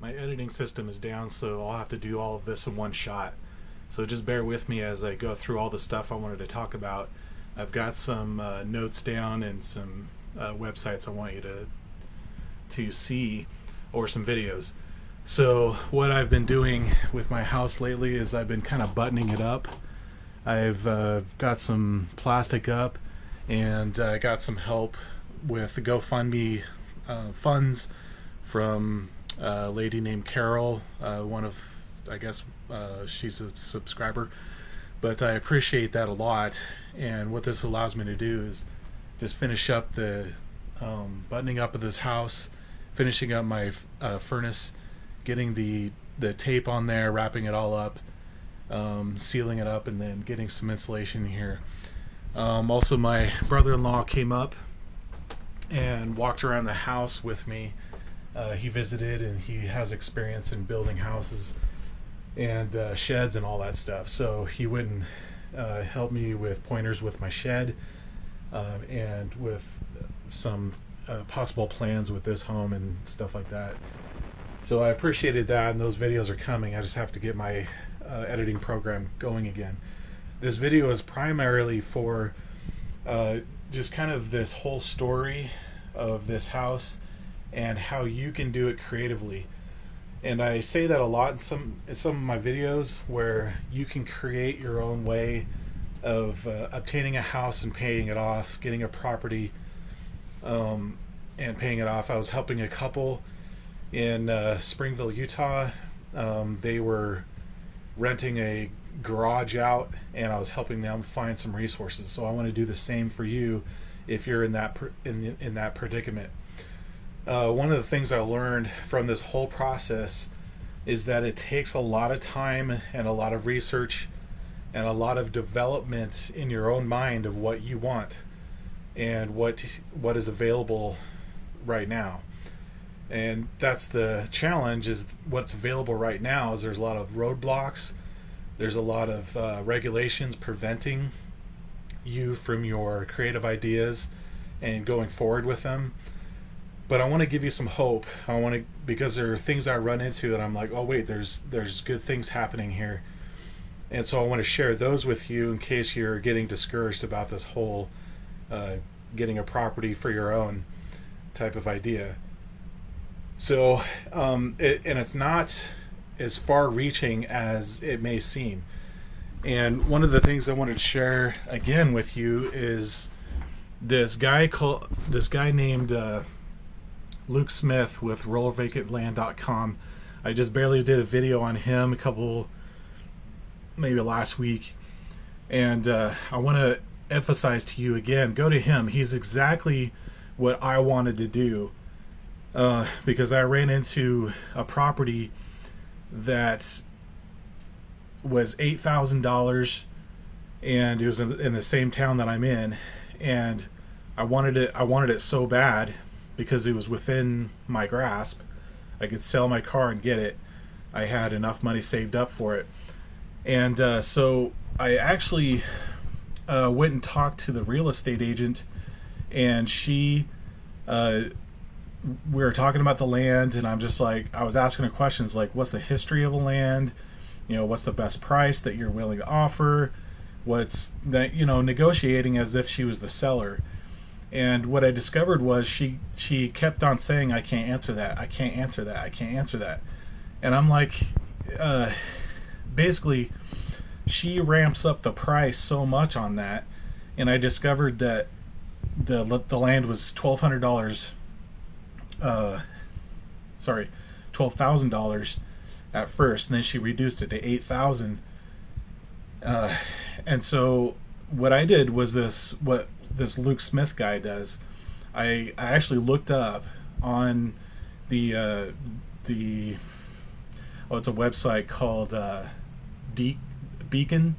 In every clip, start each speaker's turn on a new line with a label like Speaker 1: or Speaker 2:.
Speaker 1: My editing system is down, so I'll have to do all of this in one shot. So just bear with me as I go through all the stuff I wanted to talk about. I've got some notes down and some websites I want you to see, or some videos. So what I've been doing with my house lately is I've been kind of buttoning it up. I've got some plastic up, and I got some help with the GoFundMe funds from a lady named Carol, I guess she's a subscriber, but I appreciate that a lot. And what this allows me to do is just finish up the buttoning up of this house, finishing up my furnace, getting the tape on there, wrapping it all up, sealing it up, and then getting some insulation here. Also, my brother-in-law came up and walked around the house with me. He visited, and he has experience in building houses and sheds and all that stuff. So he went and helped me with pointers with my shed and with some possible plans with this home and stuff like that. So I appreciated that, and those videos are coming. I just have to get my editing program going again. This video is primarily for just kind of this whole story of this house and how you can do it creatively. And I say that a lot in some of my videos, where you can create your own way of obtaining a house and paying it off, getting a property and paying it off. I was helping a couple in Springville, Utah. They were renting a garage out, and I was helping them find some resources. So I want to do the same for you if you're in that in that predicament. One of the things I learned from this whole process is that it takes a lot of time and a lot of research and a lot of development in your own mind of what you want and what is available right now. And that's the challenge, is what's available right now is there's a lot of roadblocks. There's a lot of regulations preventing you from your creative ideas and going forward with them. But I want to give you some hope. Because there are things I run into and I'm like, oh wait, there's good things happening here. And so I want to share those with you in case you're getting discouraged about this whole getting a property for your own type of idea. So, and it's not as far-reaching as it may seem. And one of the things I wanted to share again with you is this guy named Luke Smith with RollerVacantLand.com. I just barely did a video on him maybe last week, and I want to emphasize to you again, go to him. He's exactly what I wanted to do, because I ran into a property that was $8,000, and it was in the same town that I'm in, and I wanted it so bad because it was within my grasp. I could sell my car and get it. I had enough money saved up for it. And so I actually went and talked to the real estate agent, and we were talking about the land, and I'm just like, I was asking her questions like, what's the history of the land? What's the best price that you're willing to offer? What's that, negotiating as if she was the seller. And what I discovered was she kept on saying, I can't answer that, I can't answer that, I can't answer that. And I'm like, basically, she ramps up the price so much on that. And I discovered that the land was $12,000 at first, and then she reduced it to $8,000. And so what I did was what this Luke Smith guy does. I actually looked up on it's a website called Beacon.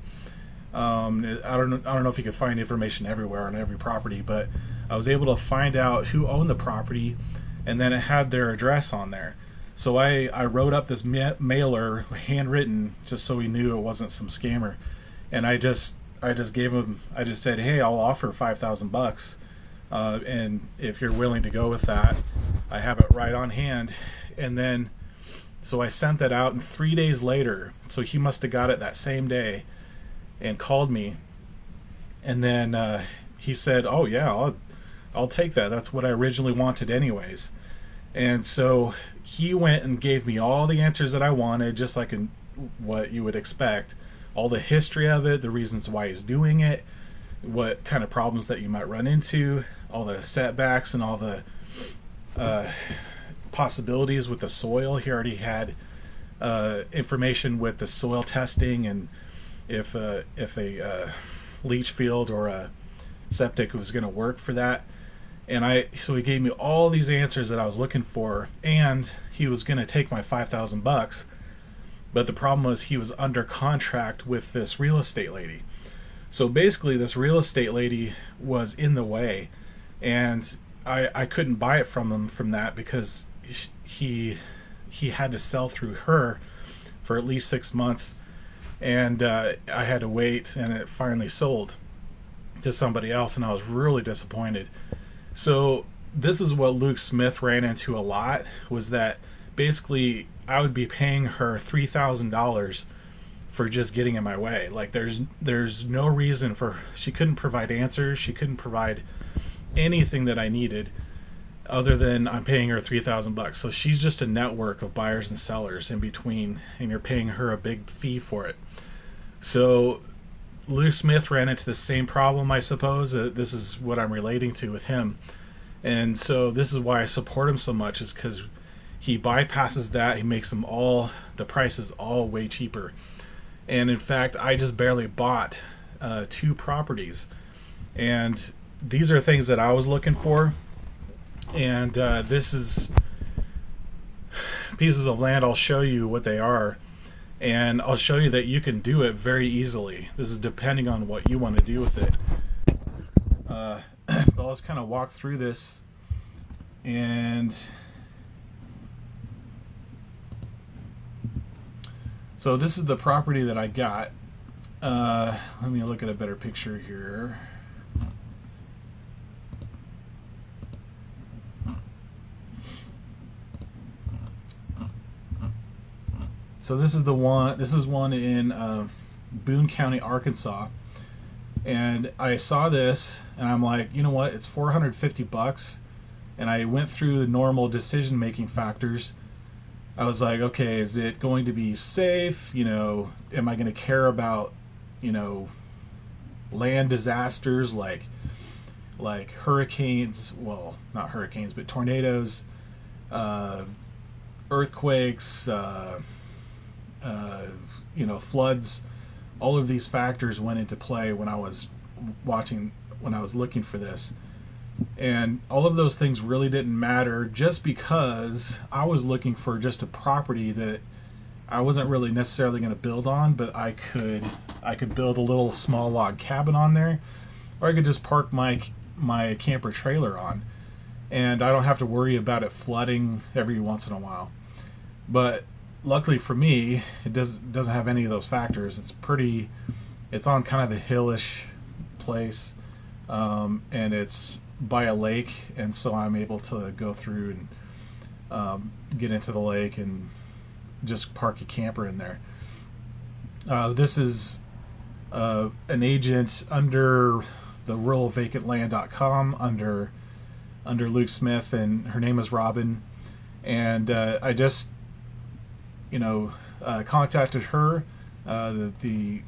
Speaker 1: I don't know if you can find information everywhere on every property, but I was able to find out who owned the property, and then it had their address on there. So I wrote up this mailer, handwritten, just so he knew it wasn't some scammer. And I just gave him, I just said, hey, I'll offer $5,000, and if you're willing to go with that, I have it right on hand. And then So I sent that out, and 3 days later, so he must have got it that same day and called me. And then he said, "Oh yeah, I'll take that. That's what I originally wanted anyways." And so he went and gave me all the answers that I wanted, just like in what you would expect. All the history of it, the reasons why he's doing it, what kind of problems that you might run into, all the setbacks and all the possibilities with the soil. He already had information with the soil testing, and if a leach field or a septic was going to work for that. And so he gave me all these answers that I was looking for, and he was going to take my $5,000. But the problem was he was under contract with this real estate lady. So basically this real estate lady was in the way, and I couldn't buy it from him from that because he had to sell through her for at least 6 months, and I had to wait, and it finally sold to somebody else, and I was really disappointed. So this is what Luke Smith ran into a lot, was that basically I would be paying her $3,000 for just getting in my way. Like there's no reason for, she couldn't provide answers, she couldn't provide anything that I needed other than I'm paying her $3,000. So she's just a network of buyers and sellers in between, and you're paying her a big fee for it. So Luke Smith ran into the same problem, I suppose. This is what I'm relating to with him. And so this is why I support him so much, is because he bypasses that. He makes them all, the prices all way cheaper. And in fact, I just barely bought 2 properties. And these are things that I was looking for. And this is pieces of land. I'll show you what they are. And I'll show you that you can do it very easily. This is depending on what you want to do with it. But let's kind of walk through this. And so this is the property that I got. Let me look at a better picture here. So this is the one. This is one in Boone County, Arkansas, and I saw this, and I'm like, you know what? It's $450, and I went through the normal decision-making factors. I was like, okay, is it going to be safe? You know, am I going to care about, you know, land disasters like hurricanes? Well, not hurricanes, but tornadoes, earthquakes. You know, floods. All of these factors went into play when I was looking for this, and all of those things really didn't matter, just because I was looking for just a property that I wasn't really necessarily going to build on, but I could build a little small log cabin on there, or I could just park my camper trailer on, and I don't have to worry about it flooding every once in a while. But luckily for me, it doesn't have any of those factors. It's on kind of a hillish place, and it's by a lake, and so I'm able to go through and get into the lake and just park a camper in there. This is an agent under the ruralvacantland.com under Luke Smith, and her name is Robin, and I just contacted her. The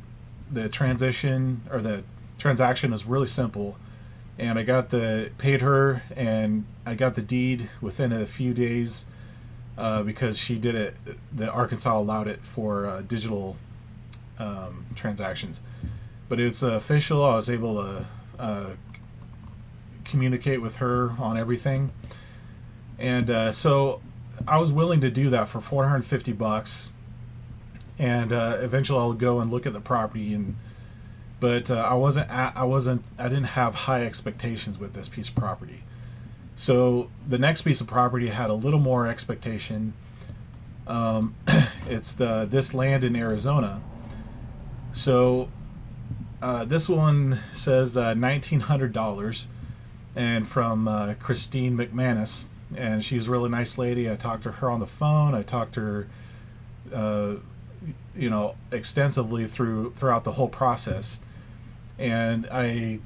Speaker 1: transition, or the transaction, is really simple, and I paid her, and I got the deed within a few days, because she did it. The Arkansas allowed it for digital transactions, but it's official. I was able to communicate with her on everything, and so I was willing to do that for $450, and eventually I'll go and look at the property. But I didn't have high expectations with this piece of property. So the next piece of property had a little more expectation. It's this land in Arizona. So this one says $1,900, and from Christine McManus. And she's a really nice lady. I talked to her on the phone. I talked to her extensively throughout the whole process, and I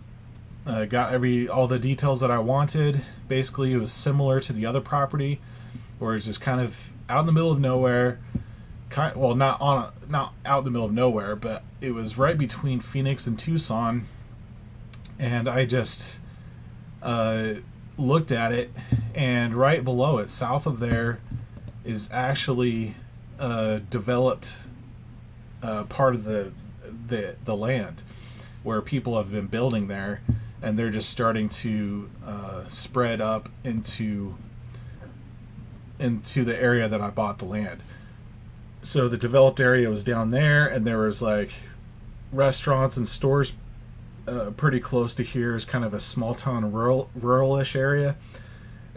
Speaker 1: got all the details that I wanted. Basically, it was similar to the other property, where it's just kind of out in the middle of nowhere. Not out in the middle of nowhere, but it was right between Phoenix and Tucson, and I just looked at it, and right below it, south of there, is actually developed part of the land where people have been building there, and they're just starting to spread up into the area that I bought the land. So the developed area was down there, and there was like restaurants and stores pretty close to here. Is kind of a small town, rural-ish area.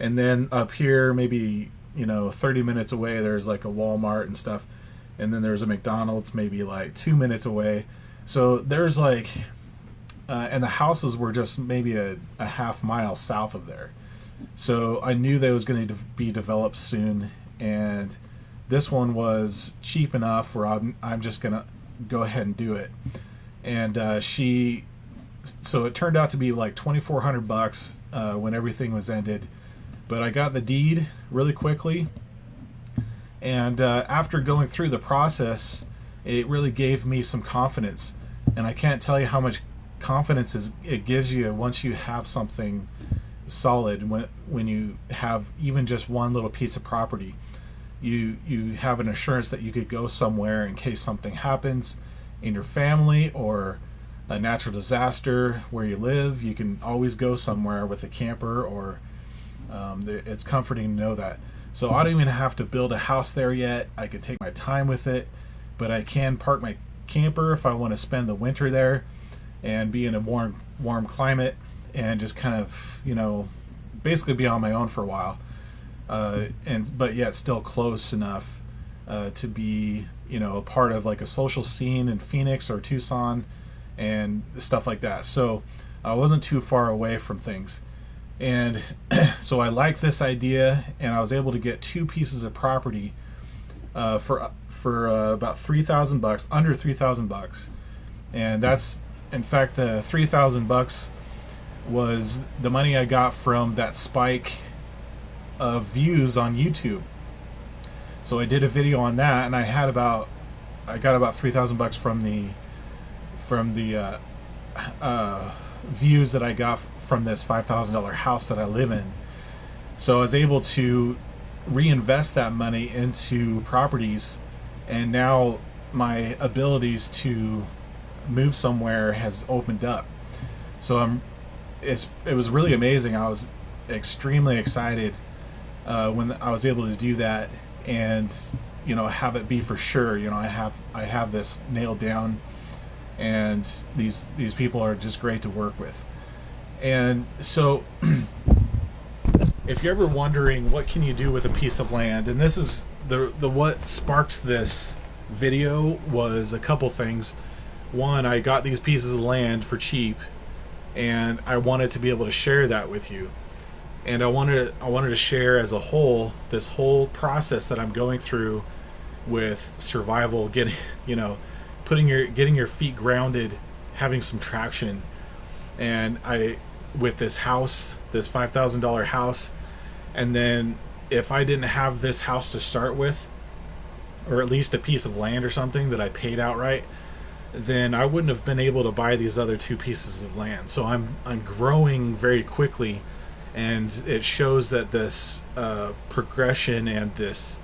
Speaker 1: And then up here, maybe 30 minutes away, there's like a Walmart and stuff. And then there's a McDonald's maybe like 2 minutes away. So there's like, and the houses were just maybe a half mile south of there. So I knew that it was going to be developed soon, and this one was cheap enough where I'm just going to go ahead and do it. And so it turned out to be like $2,400 when everything was ended. But I got the deed really quickly, and after going through the process, it really gave me some confidence. And I can't tell you how much confidence it gives you once you have something solid. When you have even just one little piece of property, you have an assurance that you could go somewhere in case something happens in your family or a natural disaster where you live. You can always go somewhere with a camper, or it's comforting to know that. So I don't even have to build a house there yet. I could take my time with it, but I can park my camper if I want to spend the winter there and be in a warm climate, and just kind of basically be on my own for a while, but yet still close enough to be a part of like a social scene in Phoenix or Tucson and stuff like that. So I wasn't too far away from things, and so I like this idea, and I was able to get two pieces of property for about $3,000, under $3,000, and that's, in fact, the $3,000 was the money I got from that spike of views on YouTube. So I did a video on that, and I got about $3,000 from the views that I got from this $5,000 house that I live in. So I was able to reinvest that money into properties, and now my abilities to move somewhere has opened up. So it was really amazing. I was extremely excited when I was able to do that, and have it be for sure. I have this nailed down, and these people are just great to work with. And so if you're ever wondering what can you do with a piece of land, and this is the what sparked this video was a couple things. One, I got these pieces of land for cheap, and I wanted to be able to share that with you. And I wanted to share as a whole this whole process that I'm going through with survival, getting your feet grounded, having some traction. And with this house, this $5,000 house, and then if I didn't have this house to start with, or at least a piece of land or something that I paid outright, then I wouldn't have been able to buy these other two pieces of land. So I'm growing very quickly, and it shows that this progression and this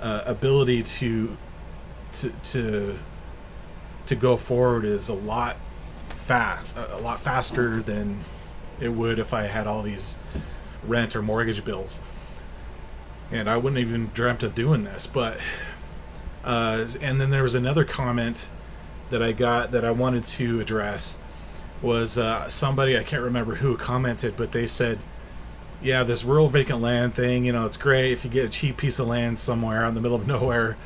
Speaker 1: ability to go forward is a lot faster than it would if I had all these rent or mortgage bills. And I wouldn't even dreamt of doing this. But and then there was another comment that I got that I wanted to address. Was somebody, I can't remember who, commented, but they said, yeah, this rural vacant land thing, it's great if you get a cheap piece of land somewhere out in the middle of nowhere.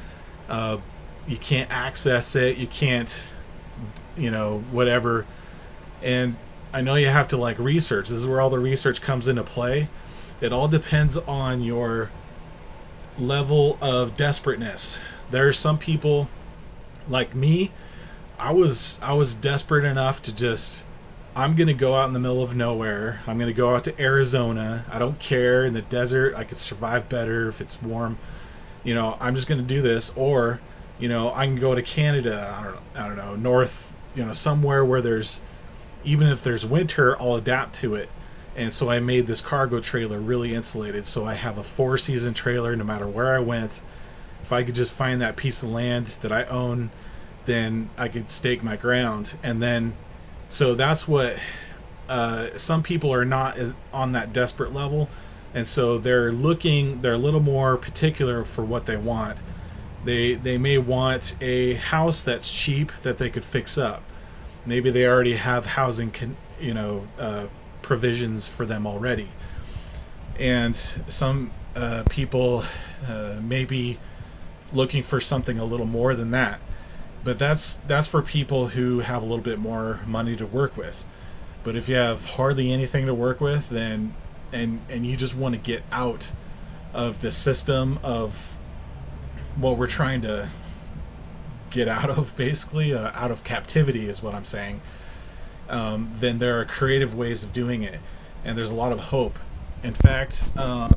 Speaker 1: You can't access it, you can't, whatever. And I know you have to research. This is where all the research comes into play. It all depends on your level of desperateness. There are some people like me. I was desperate enough to just, I'm gonna go out in the middle of nowhere. I'm gonna go out to Arizona. I don't care, in the desert. I could survive better if it's warm. I'm just gonna do this. Or, I can go to Canada. I don't know, north. Somewhere where there's, even if there's winter, I'll adapt to it. And so I made this cargo trailer really insulated. So I have a 4-season trailer no matter where I went. If I could just find that piece of land that I own, then I could stake my ground. And then, so that's what some people are not on that desperate level, and so they're a little more particular for what they want. They may want a house that's cheap that they could fix up. Maybe they already have housing provisions for them already. And some people may be looking for something a little more than that. But that's for people who have a little bit more money to work with. But if you have hardly anything to work with, then and you just want to get out of the system of what we're trying to get out of, basically out of captivity is what I'm saying, then there are creative ways of doing it, and there's a lot of hope. In fact, I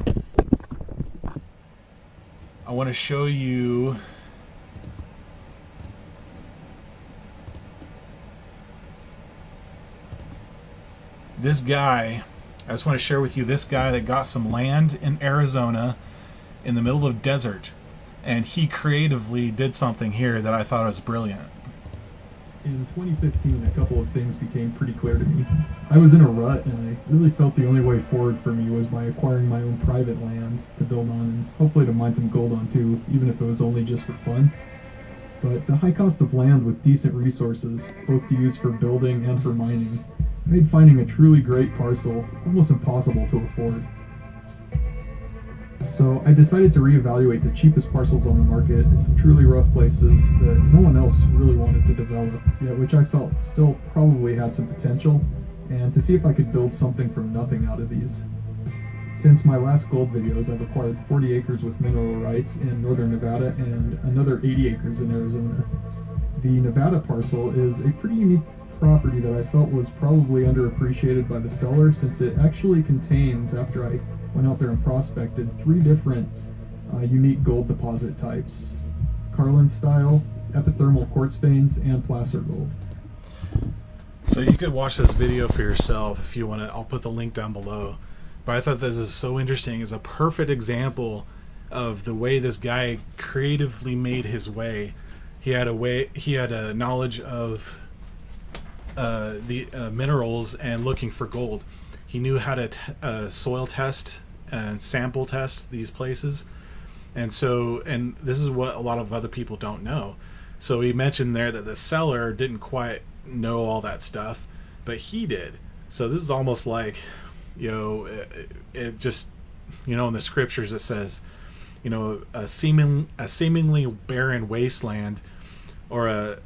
Speaker 1: want to show you this guy. I just want to share with you this guy that got some land in Arizona in the middle of desert, and he creatively did something here that I thought was brilliant.
Speaker 2: In 2015, a couple of things became pretty clear to me. I was in a rut, and I really felt the only way forward for me was by acquiring my own private land to build on, and hopefully to mine some gold on too, even if it was only just for fun. But the high cost of land with decent resources, both to use for building and for mining, made finding a truly great parcel almost impossible to afford. So I decided to reevaluate the cheapest parcels on the market in some truly rough places that no one else really wanted to develop, yet which I felt still probably had some potential, and to see if I could build something from nothing out of these. Since my last gold videos, I've acquired 40 acres with mineral rights in northern Nevada and another 80 acres in Arizona. The Nevada parcel is a pretty unique property that I felt was probably underappreciated by the seller, since it actually contains, after I went out there and prospected, 3 different unique gold deposit types: Carlin style, epithermal quartz veins, and placer gold.
Speaker 1: So you could watch this video for yourself if you want to. I'll put the link down below. But I thought this is so interesting. It's a perfect example of the way this guy creatively made his way. He had a knowledge of the minerals and looking for gold. He knew how to soil test and sample test these places, and this is what a lot of other people don't know. So he mentioned there that the seller didn't quite know all that stuff, but he did. So this is almost like, it just, in the scriptures it says, a seemingly barren wasteland, or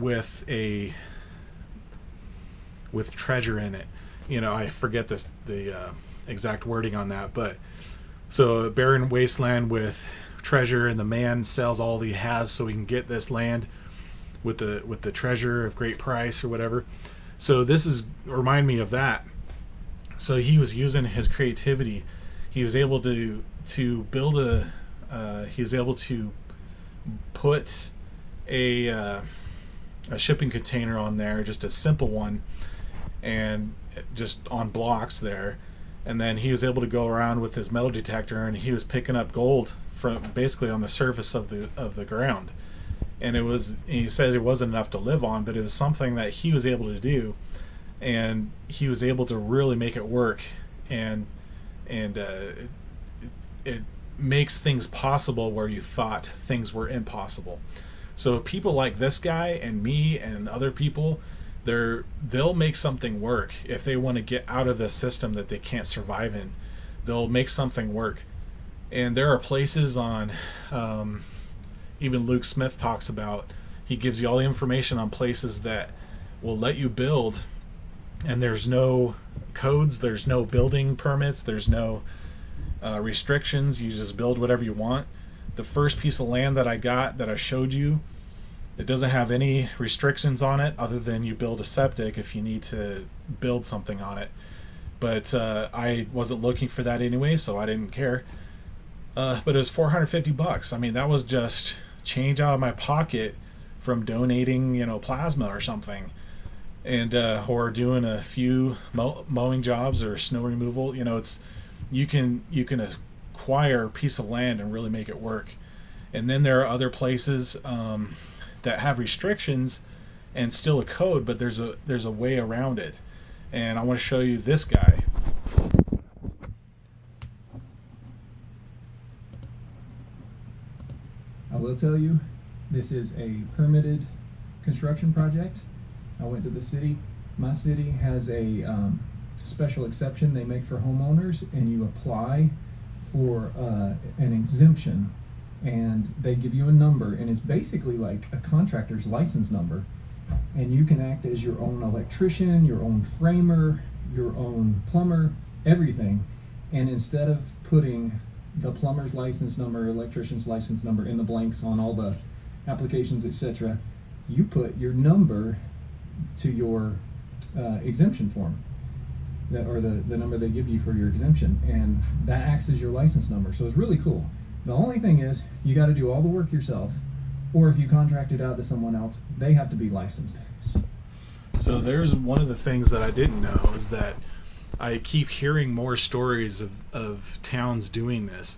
Speaker 1: with treasure in it. I forget the exact wording on that, but so a barren wasteland with treasure, and the man sells all he has so he can get this land with the treasure of great price or whatever. So this is remind me of that. So he was using his creativity. He was able to build he was able to put a shipping container on there, just a simple one, and just on blocks there, and then he was able to go around with his metal detector, and he was picking up gold from basically on the surface of the ground. And he says it wasn't enough to live on, but it was something that he was able to do, and he was able to really make it work, and it makes things possible where you thought things were impossible. So people like this guy and me and other people, they'll make something work. If they want to get out of the system that they can't survive in, they'll make something work. And there are places on, even Luke Smith talks about, he gives you all the information on places that will let you build, and there's no codes, there's no building permits, there's no restrictions. You just build whatever you want. the first piece of land that I got that I showed you, it doesn't have any restrictions on it other than you build a septic if you need to build something on it. But I wasn't looking for that anyway, so I didn't care. But it was $450. I mean, that was just change out of my pocket from donating, plasma or something, and or doing a few mowing jobs or snow removal. It's you can acquire a piece of land and really make it work. And then there are other places that have restrictions and still a code, but there's a way around it. And I want to show you this guy.
Speaker 2: I will tell you, this is a permitted construction project. I went to the city. My city has a special exception they make for homeowners, and you apply for an exemption, and they give you a number, and it's basically like a contractor's license number, and you can act as your own electrician, your own framer, your own plumber, everything. And instead of putting the plumber's license number, electrician's license number in the blanks on all the applications, etc., you put your number to your exemption form, or the number they give you for your exemption, and that acts as your license number. So it's really cool. The only thing is, you got to do all the work yourself, or if you contract it out to someone else, they have to be licensed.
Speaker 1: So there's one of the things that I didn't know is that I keep hearing more stories of towns doing this.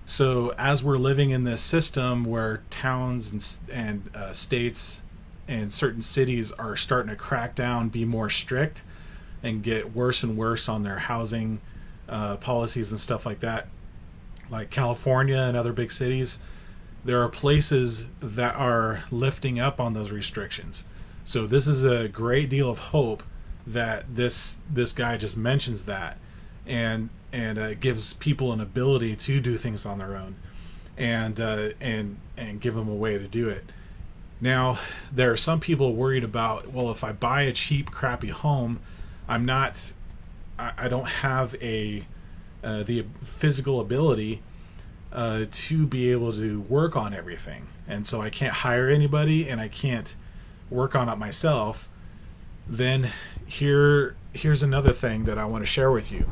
Speaker 1: So as we're living in this system where towns and states and certain cities are starting to crack down, be more strict, and get worse and worse on their housing policies and stuff like that, like California and other big cities, there are places that are lifting up on those restrictions. So this is a great deal of hope that this guy just mentions that, and gives people an ability to do things on their own, and give them a way to do it. Now, there are some people worried about, well, if I buy a cheap, crappy home, I don't have the physical ability to be able to work on everything, and so I can't hire anybody, and I can't work on it myself. Then here's another thing that I want to share with you.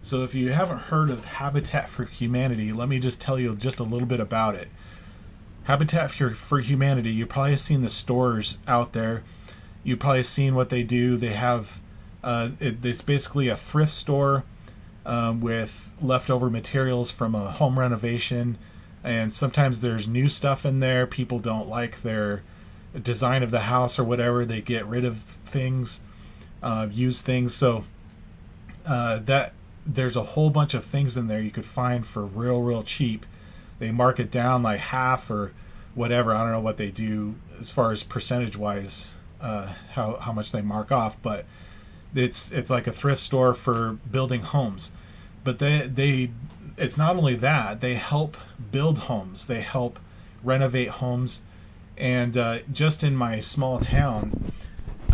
Speaker 1: So if you haven't heard of Habitat for Humanity, let me just tell you just a little bit about it. Habitat for Humanity, you've probably seen the stores out there. You've probably seen what they do. They have it's basically a thrift store with leftover materials from a home renovation, and sometimes there's new stuff in there. People don't like their design of the house or whatever. They get rid of things, used things. So that there's a whole bunch of things in there you could find for real cheap. They mark it down like half or whatever. I don't know what they do as far as percentage wise, how much they mark off, but it's like a thrift store for building homes. But it's not only that, they help build homes, they help renovate homes. And just in my small town,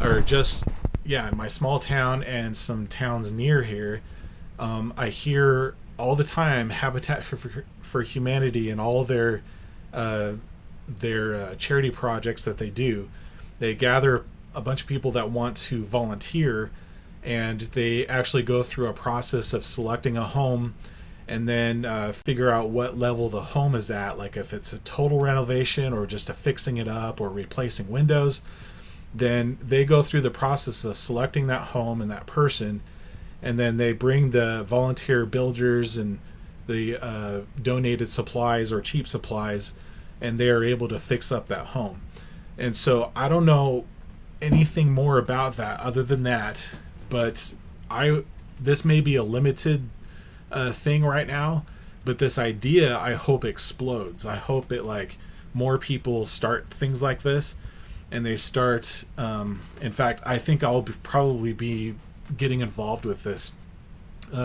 Speaker 1: in my small town and some towns near here, I hear all the time Habitat for Humanity and all their charity projects that they do. They gather a bunch of people that want to volunteer, and they actually go through a process of selecting a home, and then figure out what level the home is at, like if it's a total renovation or just a fixing it up or replacing windows. Then they go through the process of selecting that home and that person, and then they bring the volunteer builders and the donated supplies or cheap supplies, and they are able to fix up that home. And so I don't know anything more about that other than that, but this may be a limited thing right now, but this idea I hope explodes. I hope it, like, more people start things like this, and they start in fact, I think I'll probably be getting involved with this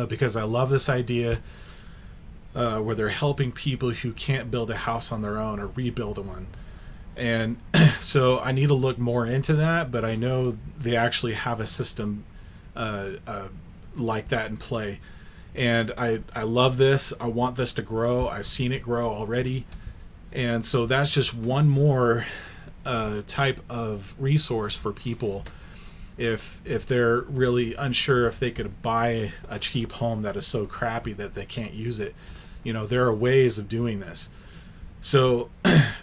Speaker 1: because I love this idea where they're helping people who can't build a house on their own or rebuild one. And so I need to look more into that, but I know they actually have a system like that in play. And I love this. I want this to grow. I've seen it grow already. And so that's just one more type of resource for people if they're really unsure if they could buy a cheap home that is so crappy that they can't use it. There are ways of doing this. So,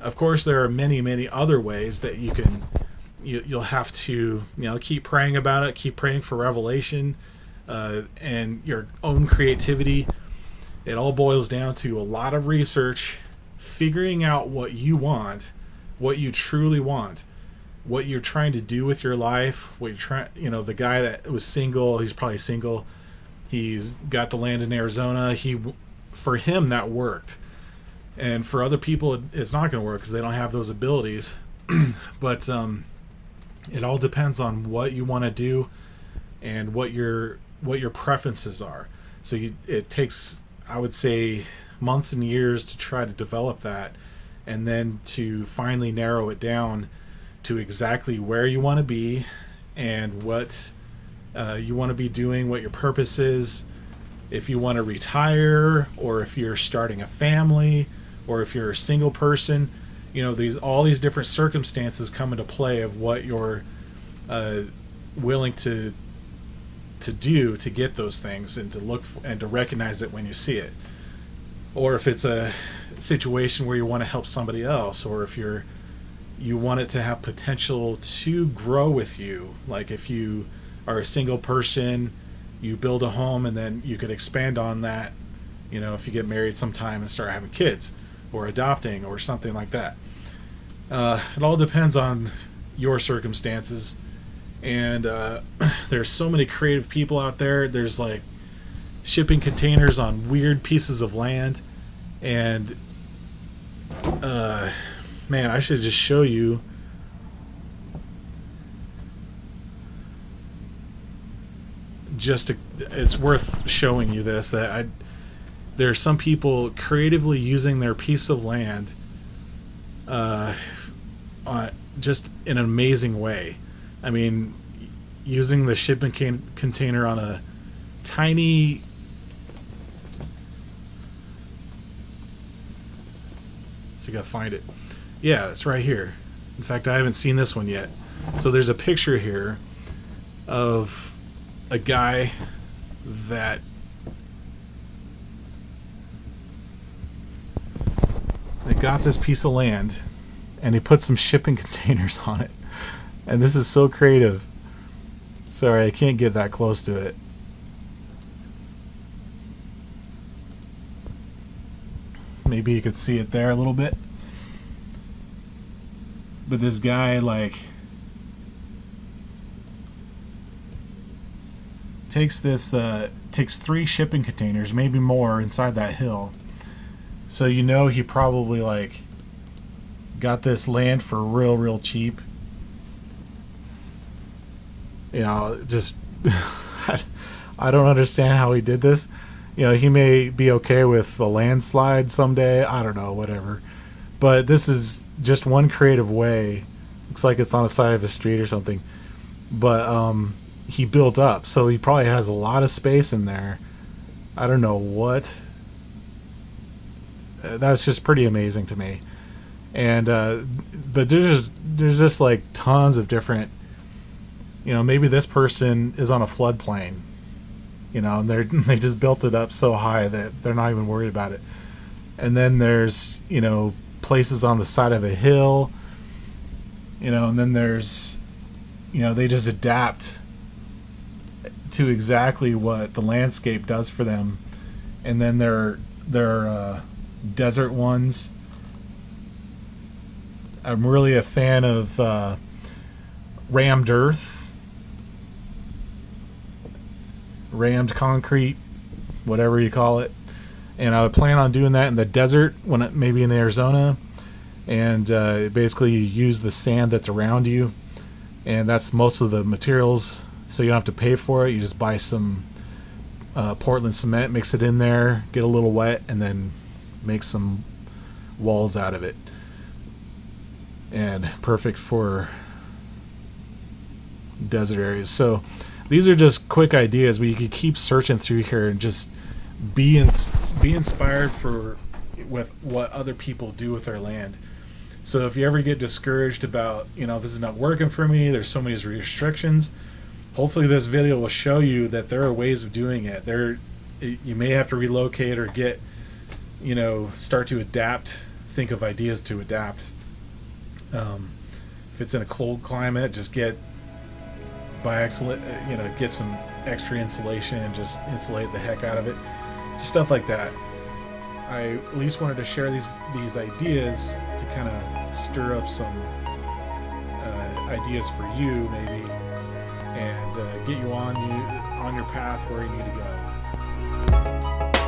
Speaker 1: of course, there are many other ways that you'll have to keep praying about it, keep praying for revelation, and your own creativity. It all boils down to a lot of research, figuring out what you want, what you truly want, what you're trying to do with your life. What you're trying, the guy that was single, he's probably single. He's got the land in Arizona. For him, that worked. And for other people, it's not going to work because they don't have those abilities. But it all depends on what you want to do and what your preferences are. So it takes, I would say, months and years to try to develop that, and then to finally narrow it down to exactly where you want to be and what you want to be doing, what your purpose is. If you want to retire, or if you're starting a family, or if you're a single person, all these different circumstances come into play of what you're willing to do to get those things, and to look for, and to recognize it when you see it. Or if it's a situation where you want to help somebody else, or if you want it to have potential to grow with you. Like if you are a single person, you build a home, and then you could expand on that, if you get married sometime and start having kids, or adopting, or something like that. It all depends on your circumstances. And there's so many creative people out there. There's like shipping containers on weird pieces of land. And man, I should just show you. It's worth showing you this, that there are some people creatively using their piece of land just in an amazing way. I mean, using the shipping container on a tiny, so you gotta find it. Yeah, it's right here. In fact, I haven't seen this one yet. So there's a picture here of a guy that got this piece of land, and he put some shipping containers on it. And this is so creative. Sorry, I can't get that close to it. Maybe you could see it there a little bit. But this guy, takes 3 shipping containers, maybe more, inside that hill. So he probably got this land for real cheap. Just I don't understand how he did this. He may be okay with a landslide someday. I don't know, whatever. But this is just one creative way. Looks like it's on the side of a street or something. But he built up, so he probably has a lot of space in there. I don't know what. That's just pretty amazing to me. And but there's just tons of different. Maybe this person is on a floodplain. And they just built it up so high that they're not even worried about it. And then there's places on the side of a hill. And then there's they just adapt to exactly what the landscape does for them. And then there are desert ones. I'm really a fan of rammed earth, rammed concrete, whatever you call it. And I would plan on doing that in the desert, maybe in Arizona. And basically you use the sand that's around you, and that's most of the materials, so you don't have to pay for it. You just buy some Portland cement, mix it in there, get a little wet, and then make some walls out of it. And perfect for desert areas. So these are just quick ideas, but you could keep searching through here and just be inspired with what other people do with their land. So if you ever get discouraged about, this is not working for me, there's so many restrictions, hopefully this video will show you that there are ways of doing it. You may have to relocate or start to adapt, think of ideas to adapt. If it's in a cold climate, just get some extra insulation and just insulate the heck out of it. Just stuff like that. I at least wanted to share these ideas to kind of stir up some ideas for you, maybe, and get you on your path where you need to go.